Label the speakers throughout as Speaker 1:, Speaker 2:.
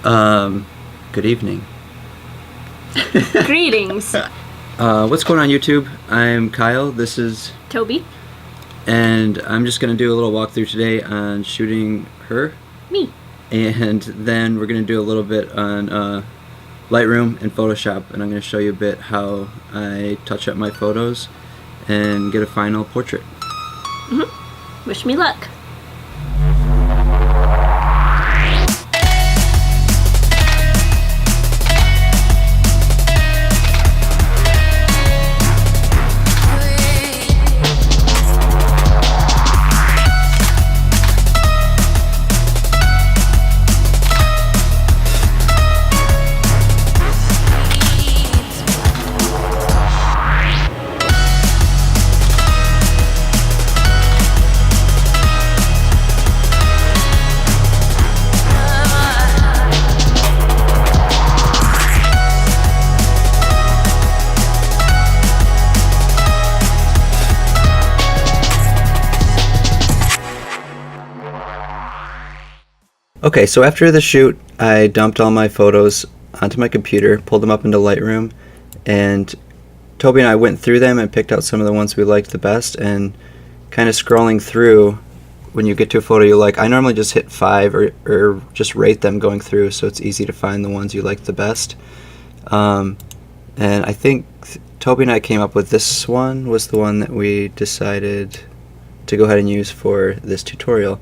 Speaker 1: Good evening.
Speaker 2: Greetings,
Speaker 1: What's going on YouTube? I'm Kyle, this is...
Speaker 2: Toby.
Speaker 1: And I'm just going to do a little walkthrough today on shooting her.
Speaker 2: Me.
Speaker 1: And then we're going to do a little bit on Lightroom and Photoshop. And I'm going to show you a bit how I touch up my photos and get a final portrait.
Speaker 2: Wish me luck.
Speaker 1: Okay, so after the shoot, I dumped all my photos onto my computer, pulled them up into Lightroom, and Toby and I went through them and picked out some of the ones we liked the best, and kind of scrolling through, when you get to a photo you like, I normally just hit 5 or just rate them going through so it's easy to find the ones you like the best. And I think Toby and I came up with this one was the one that we decided to go ahead and use for this tutorial.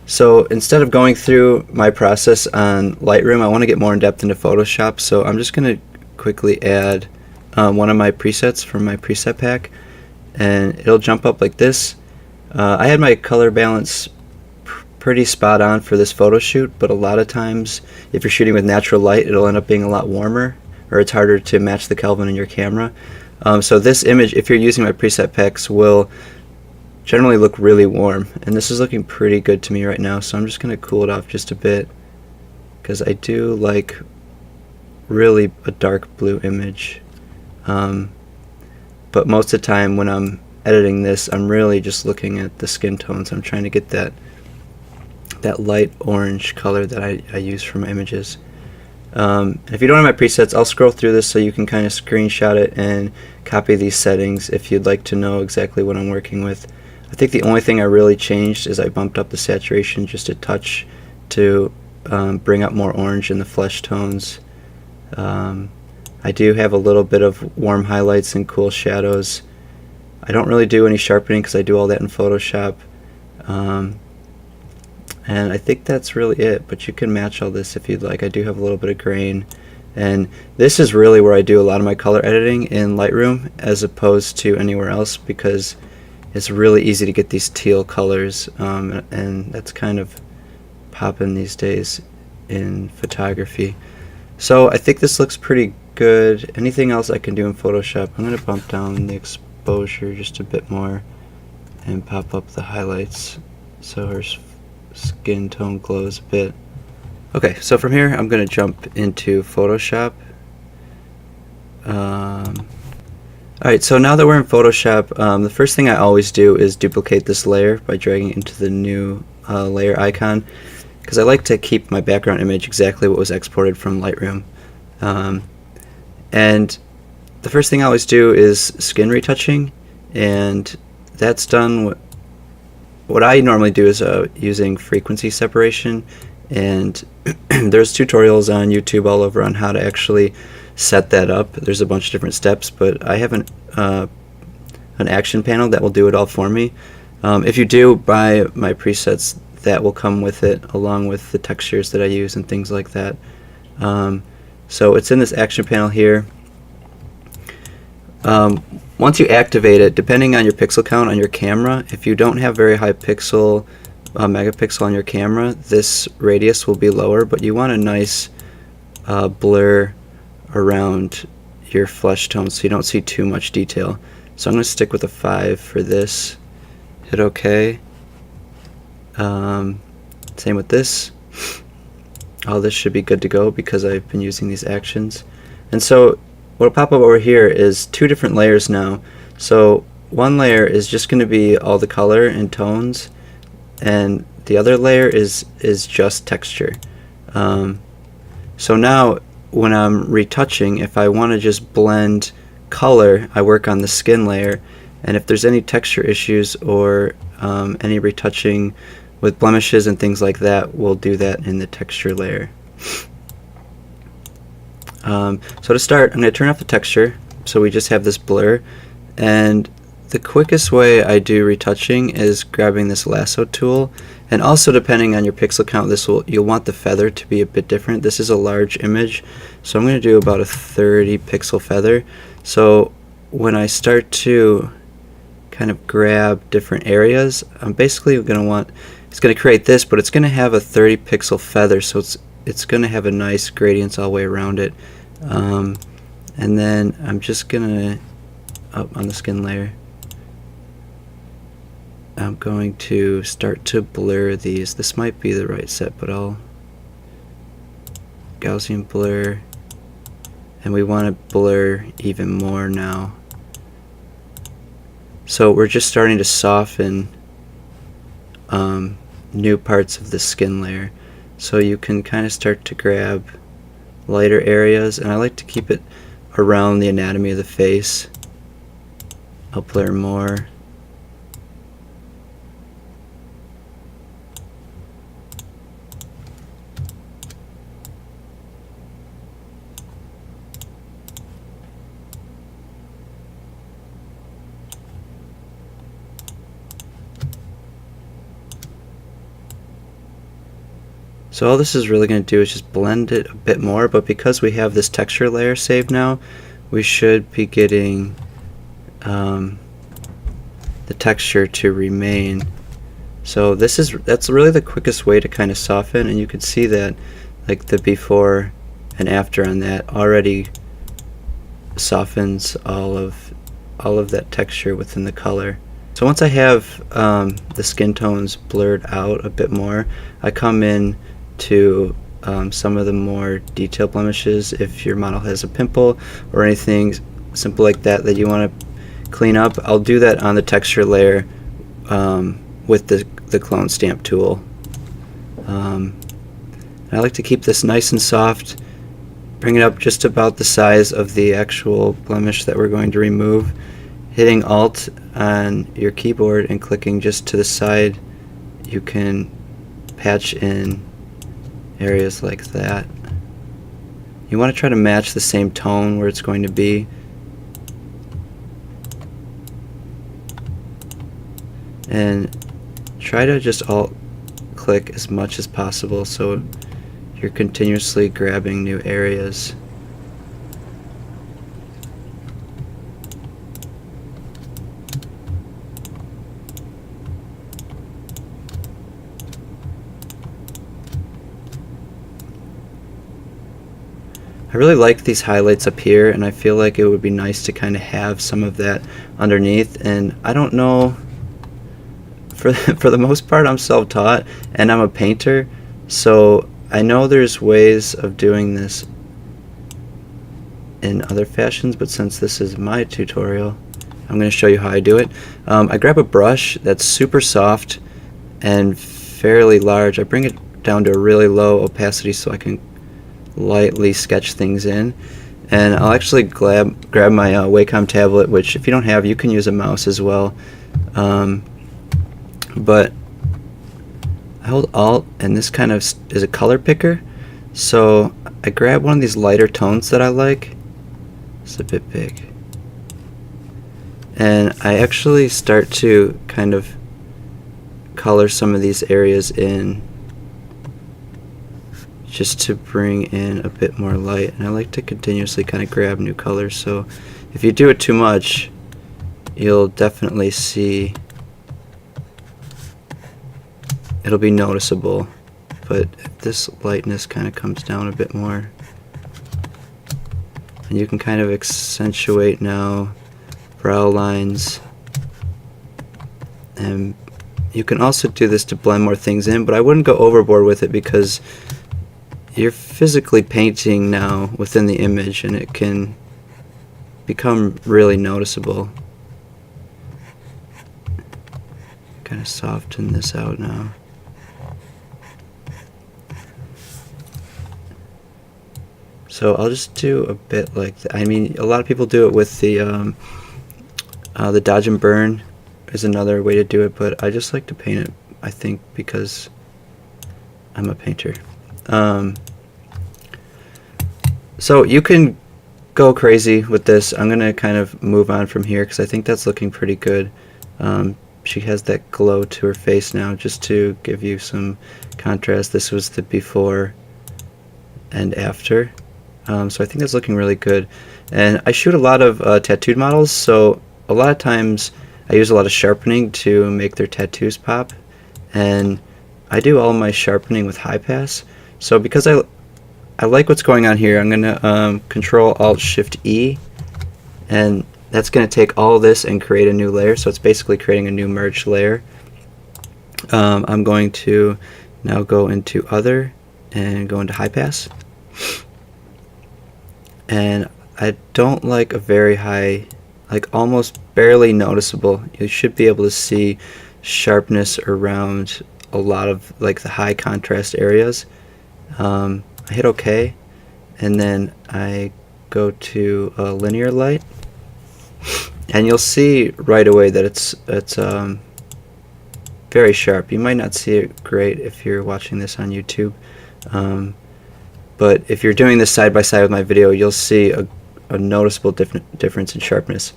Speaker 1: So instead of going through my process on Lightroom, I want to get more in depth into Photoshop, so I'm just going to quickly add one of my presets from my preset pack, and it'll jump up like this. I had my color balance pretty spot on for this photo shoot, but a lot of times if you're shooting with natural light it'll end up being a lot warmer, or it's harder to match the Kelvin in your camera. So this image, if you're using my preset packs, will generally look really warm, and this is looking pretty good to me right now, so I'm just going to cool it off just a bit because I do like really a dark blue image, but most of the time when I'm editing this I'm really just looking at the skin tones. I'm trying to get that light orange color that I use for my images. If you don't have my presets, I'll scroll through this so you can kind of screenshot it and copy these settings if you'd like to know exactly what I'm working with. I think the only thing I really changed is I bumped up the saturation just a touch to bring up more orange in the flesh tones. I do have a little bit of warm highlights and cool shadows. I don't really do any sharpening because I do all that in Photoshop. And I think that's really it, but you can match all this if you'd like. I do have a little bit of grain, and this is really where I do a lot of my color editing in Lightroom as opposed to anywhere else, because it's really easy to get these teal colors, and that's kind of popping these days in photography. So I think this looks pretty good. Anything else I can do in Photoshop? I'm going to bump down the exposure just a bit more and pop up the highlights so her skin tone glows a bit. Okay, so from here I'm going to jump into Photoshop. Alright, so now that we're in Photoshop, the first thing I always do is duplicate this layer by dragging it into the new layer icon, because I like to keep my background image exactly what was exported from Lightroom. And the first thing I always do is skin retouching, and that's done. What I normally do is using frequency separation, and there's tutorials on YouTube all over on how to actually set that up. There's a bunch of different steps, but I have an action panel that will do it all for me. If you do buy my presets, that will come with it along with the textures that I use and things like that. So it's in this action panel here. Once you activate it, depending on your pixel count on your camera, if you don't have very high megapixel on your camera, this radius will be lower, but you want a nice blur around your flesh tone so you don't see too much detail. So I'm going to stick with a 5 for this. Hit OK. Same with this. All this should be good to go because I've been using these actions. And so what will pop up over here is 2 different layers now. So one layer is just going to be all the color and tones, and the other layer is just texture. So now when I'm retouching, if I want to just blend color, I work on the skin layer, and if there's any texture issues or any retouching with blemishes and things like that, we'll do that in the texture layer. So to start, I'm going to turn off the texture so we just have this blur, and the quickest way I do retouching is grabbing this lasso tool, and also depending on your pixel count, you'll want the feather to be a bit different. This is a large image, so I'm going to do about a 30 pixel feather. So when I start to kind of grab different areas, I'm basically going to want, it's going to create this, but it's going to have a 30 pixel feather, so it's going to have a nice gradients all the way around it. And then I'm just going to, up on the skin layer, I'm going to start to blur these. This might be the right set, but I'll Gaussian blur, and we want to blur even more now. So we're just starting to soften new parts of the skin layer. So you can kind of start to grab lighter areas, and I like to keep it around the anatomy of the face. I'll blur more. So all this is really going to do is just blend it a bit more, but because we have this texture layer saved now, we should be getting the texture to remain. So that's really the quickest way to kind of soften, and you can see that like the before and after on that already softens all of that texture within the color. So once I have the skin tones blurred out a bit more, I come in to some of the more detailed blemishes. If your model has a pimple or anything simple like that that you want to clean up, I'll do that on the texture layer with the clone stamp tool. I like to keep this nice and soft, bring it up just about the size of the actual blemish that we're going to remove. Hitting Alt on your keyboard and clicking just to the side, you can patch in areas like that. You want to try to match the same tone where it's going to be. And try to just alt click as much as possible so you're continuously grabbing new areas. I really like these highlights up here, and I feel like it would be nice to kind of have some of that underneath. And I don't know, for the most part I'm self-taught and I'm a painter, so I know there's ways of doing this in other fashions, but since this is my tutorial, I'm going to show you how I do it. I grab a brush that's super soft and fairly large. I bring it down to a really low opacity so I can lightly sketch things in, and I'll actually grab my Wacom tablet, which if you don't have, you can use a mouse as well, but I hold Alt, and this kind of is a color picker, so I grab one of these lighter tones that I like. It's a bit big, and I actually start to kind of color some of these areas in just to bring in a bit more light. And I like to continuously kind of grab new colors, so if you do it too much, you'll definitely see it'll be noticeable. But if this lightness kind of comes down a bit more, and you can kind of accentuate now brow lines, and you can also do this to blend more things in, but I wouldn't go overboard with it because you're physically painting now within the image, and it can become really noticeable. Kind of soften this out now. So I'll just do a bit like that. I mean, a lot of people do it with the dodge and burn is another way to do it, but I just like to paint it, I think, because I'm a painter. So you can go crazy with this. I'm gonna kind of move on from here because I think that's looking pretty good. She has that glow to her face now, just to give you some contrast. This was the before and after. So I think that's looking really good. And I shoot a lot of tattooed models, so a lot of times I use a lot of sharpening to make their tattoos pop. And I do all my sharpening with high pass. So because I like what's going on here, I'm going to Control Alt Shift E, and that's going to take all this and create a new layer. So it's basically creating a new merged layer. I'm going to now go into Other and go into High Pass. And I don't like a very high, like almost barely noticeable. You should be able to see sharpness around a lot of like the high contrast areas. I hit OK, and then I go to linear light, and you'll see right away that it's very sharp. You might not see it great if you're watching this on YouTube, but if you're doing this side by side with my video, you'll see a noticeable difference in sharpness.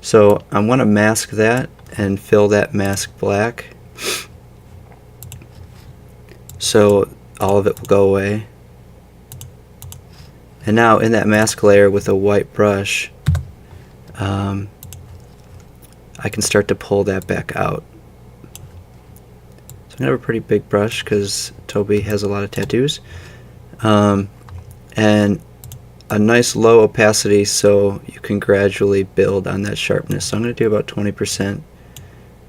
Speaker 1: So I want to mask that and fill that mask black, so all of it will go away. And now in that mask layer with a white brush, I can start to pull that back out. So I'm going to have a pretty big brush because Toby has a lot of tattoos. And a nice low opacity so you can gradually build on that sharpness. So I'm going to do about 20%. I'm going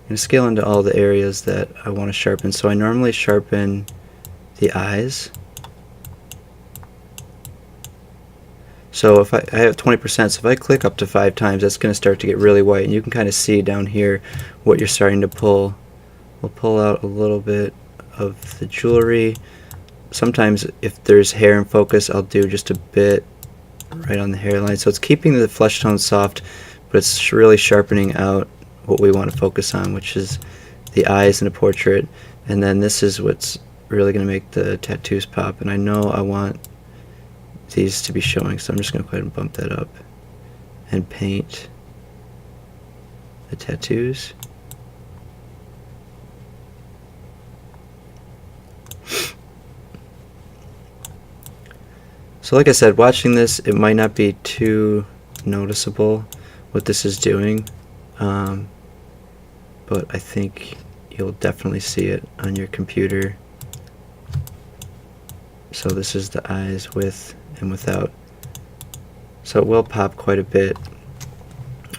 Speaker 1: to scale into all the areas that I want to sharpen. So I normally sharpen the eyes. So if I have 20%, so if I click up to 5 times, that's going to start to get really white, and you can kind of see down here what you're starting to pull. We'll pull out a little bit of the jewelry. Sometimes if there's hair in focus, I'll do just a bit right on the hairline. So it's keeping the flesh tone soft, but it's really sharpening out what we want to focus on, which is the eyes in a portrait. And then this is what's really going to make the tattoos pop, and I know I want these to be showing, so I'm just going to go ahead and bump that up and paint the tattoos. So like I said, watching this, it might not be too noticeable what this is doing, but I think you'll definitely see it on your computer. So this is the eyes with and without. So it will pop quite a bit.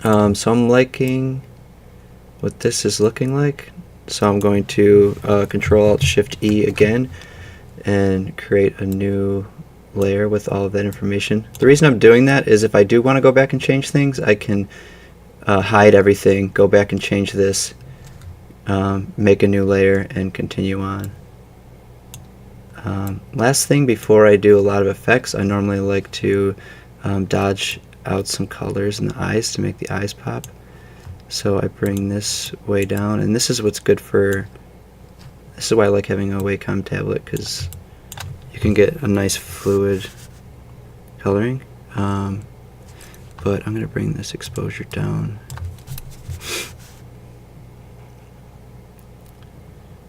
Speaker 1: So I'm liking what this is looking like. So I'm going to Control Alt Shift E again and create a new layer with all of that information. The reason I'm doing that is if I do want to go back and change things, I can hide everything, go back and change this, make a new layer, and continue on. Last thing before I do a lot of effects, I normally like to dodge out some colors in the eyes to make the eyes pop. So I bring this way down, and this is what's good for, this is why I like having a Wacom tablet, because you can get a nice fluid coloring. But I'm going to bring this exposure down.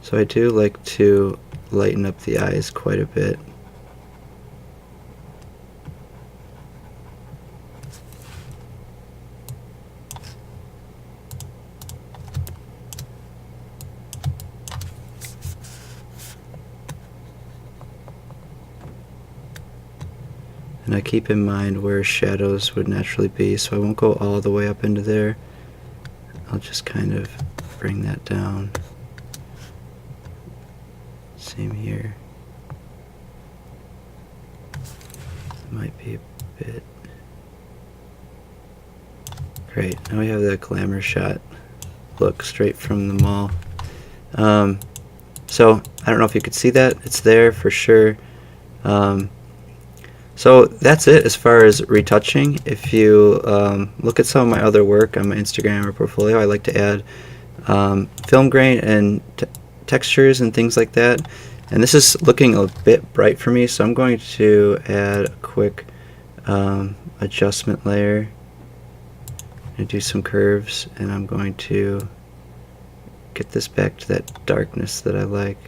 Speaker 1: So I do like to lighten up the eyes quite a bit. And I keep in mind where shadows would naturally be, so I won't go all the way up into there. I'll just kind of bring that down. Same here. Might be a bit. Great, now we have that glamour shot look straight from the mall. So I don't know if you could see that. It's there for sure. So that's it as far as retouching. If you look at some of my other work on my Instagram or portfolio, I like to add film grain and textures and things like that. And this is looking a bit bright for me, so I'm going to add a quick adjustment layer and do some curves, and I'm going to get this back to that darkness that I like.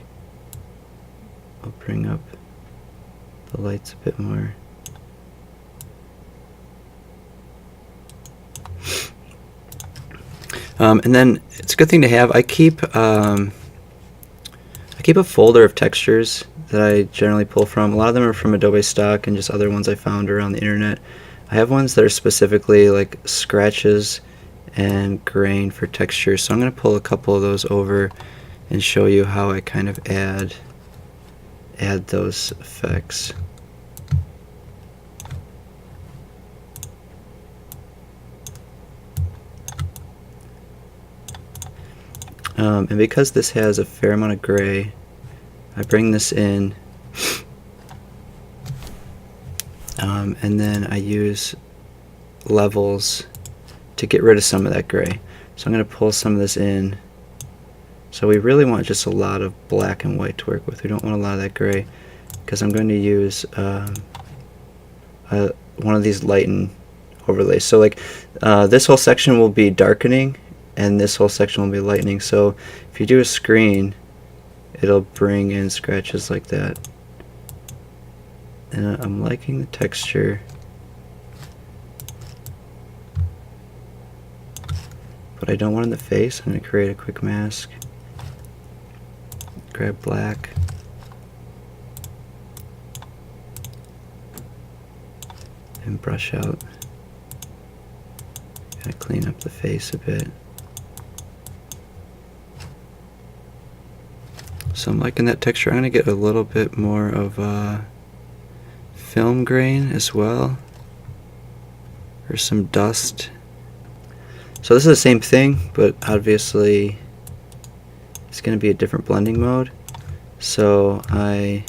Speaker 1: I'll bring up the lights a bit more. And then it's a good thing to have. I keep a folder of textures that I generally pull from. A lot of them are from Adobe stock and just other ones I found around the internet. I have ones that are specifically like scratches and grain for texture, so I'm going to pull a couple of those over and show you how I kind of add those effects. And because this has a fair amount of gray, I bring this in, and then I use levels to get rid of some of that gray. So I'm going to pull some of this in. So we really want just a lot of black and white to work with. We don't want a lot of that gray, because I'm going to use one of these lighten overlays. So like this whole section will be darkening, and this whole section will be lightening. So if you do a screen, it'll bring in scratches like that. And I'm liking the texture. But I don't want it in the face. I'm going to create a quick mask. Grab black. And brush out. Gotta clean up the face a bit. So I'm liking that texture. I'm going to get a little bit more of film grain as well, or some dust. So this is the same thing, but obviously it's going to be a different blending mode. So I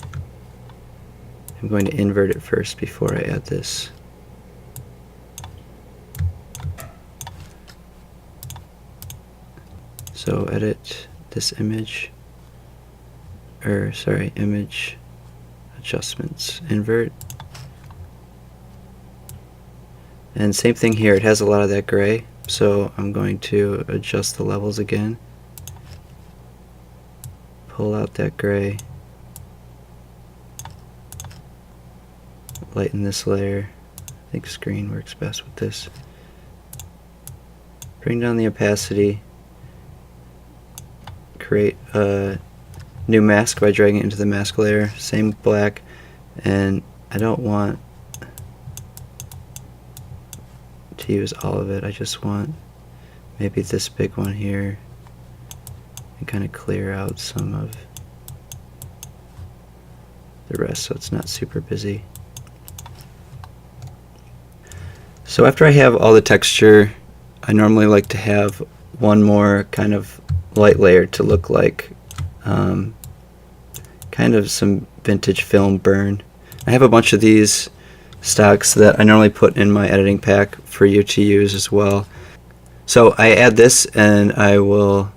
Speaker 1: am going to invert it first before I add this. So edit this image. Image adjustments, invert. And same thing here, it has a lot of that gray, so I'm going to adjust the levels again. Pull out that gray. Lighten this layer. I think screen works best with this. Bring down the opacity. Create a new mask by dragging it into the mask layer, same black, and I don't want to use all of it. I just want maybe this big one here and kind of clear out some of the rest so it's not super busy. So after I have all the texture, I normally like to have one more kind of light layer to look like kind of some vintage film burn. I have a bunch of these stocks that I normally put in my editing pack for you to use as well. So I add this, and I will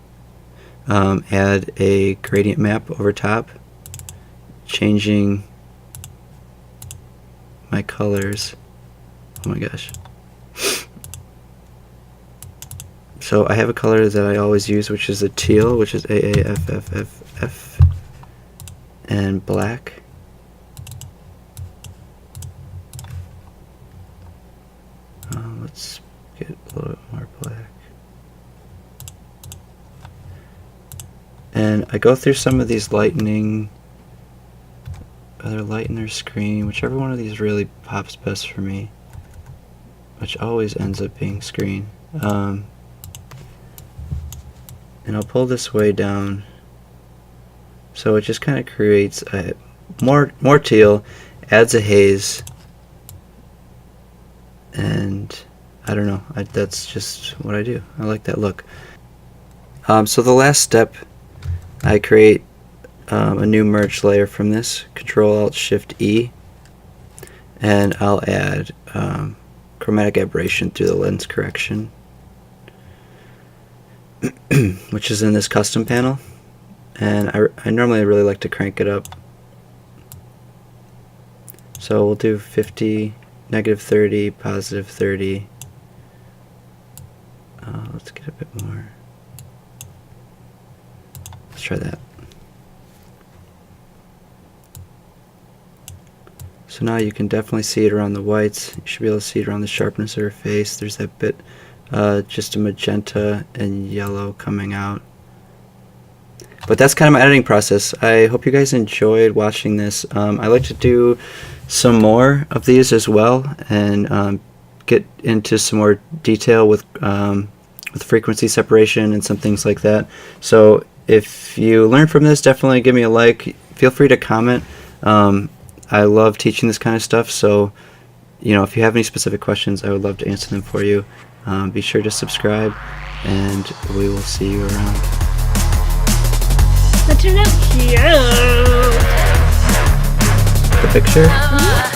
Speaker 1: add a gradient map over top, changing my colors. Oh my gosh. So I have a color that I always use, which is a teal, which is AAFFFF, and black. Let's get a little bit more black. And I go through some of these lightening, either lighten or screen, whichever one of these really pops best for me, which always ends up being screen. And I'll pull this way down, so it just kind of creates a more teal, adds a haze, and I don't know, that's just what I do. I like that look. So the last step, I create a new merge layer from this, Control Alt Shift E, And I'll add chromatic aberration through the lens correction, which is in this custom panel. And I normally really like to crank it up. So we'll do 50, negative 30, positive 30. Let's get a bit more. Let's try that. So now you can definitely see it around the whites. You should be able to see it around the sharpness of her face. There's that bit, just a magenta and yellow coming out. But that's kind of my editing process. I hope you guys enjoyed watching this. I like to do some more of these as well, and get into some more detail with frequency separation and some things like that. So if you learn from this, definitely give me a like. Feel free to comment. I love teaching this kind of stuff, so if you have any specific questions, I would love to answer them for you. Be sure to subscribe, and we will see you around.
Speaker 2: That turned out cute.
Speaker 1: The picture?